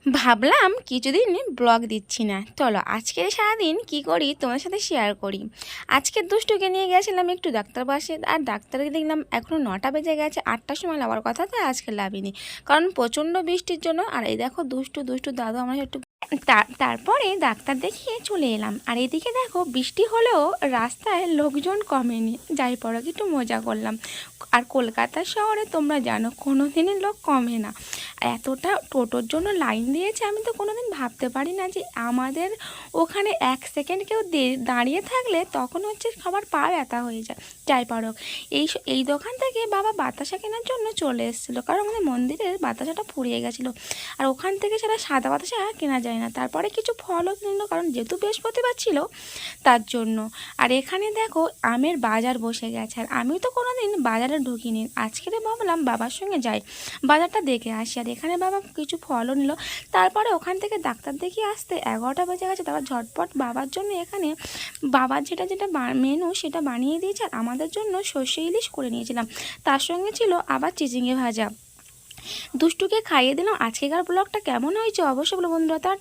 ভাবলাম কিছুদিন ব্লগ দিচ্ছি না, চলো আজকের সারাদিন কি করি তোমার সাথে শেয়ার করি। আজকে দুষ্টুকে নিয়ে গেছিলাম একটু ডাক্তার পাশে, আর ডাক্তারকে দেখলাম এখনও 9টা বেজে গেছে, 8টার সময় লাগার কথা, তো আজকে লাভিনি কারণ প্রচণ্ড বৃষ্টির জন্য। আর এই দেখো দুষ্টু দুষ্টু দাদু আমার একটু তারপরে ডাক্তার দেখিয়ে চলে এলাম। আর এদিকে দেখো বৃষ্টি হলেও রাস্তায় লোকজন কমেনি, যাই পড়ো একটু মজা করলাম। আর কলকাতা শহরে তোমরা জানো কোনো দিনই লোক কমে না, এতটা টোটোর জন্য লাইন দিয়েছে। আমি তো কোনো দিন ভাবতে পারি না যে আমাদের ওখানে 1 সেকেন্ড কেউ দাঁড়িয়ে থাকলে তখন হচ্ছে সবার পা ব্যথা হয়ে যায়। যাই পারো এই দোকান থেকে বাবা বাতাসা কেনার জন্য চলে এসেছিলো, কারণ আমাদের মন্দিরের বাতাসাটা ফুরিয়ে গেছিলো, আর ওখান থেকে সেটা সাদা বাতাসা কেনা যায় না। তারপরে কিছু ফলও কিনলো, কারণ যেহেতু বৃহস্পতিবার ছিল তার জন্য। আর এখানে দেখো আমের বাজার বসে গেছে, আর আমি তো কোনো দিন বাজারে ঢুকিনি, আজকে ভাবলাম বাবার সঙ্গে যাই, বাজারটা দেখে আসি। আর এখানে বাবা কিছু ফলও নিল। তারপরে ওখান থেকে ডাক্তার দেখিয়ে আসতে 11টা বেজে গেছে। তারপর ঝটপট বাবার জন্য এখানে বাবার যেটা যেটা মেনু সেটা বানিয়ে দিয়েছে, আর আমাদের জন্য সর্ষে ইলিশ করে নিয়েছিলাম, তার সঙ্গে ছিল আবার চিচিঙে ভাজা। দুষ্টুকে খাইয়ে দিলাম। আজকেকার ব্লগটা কেমন হয়েছে অবশ্যই বলো বন্ধুরা।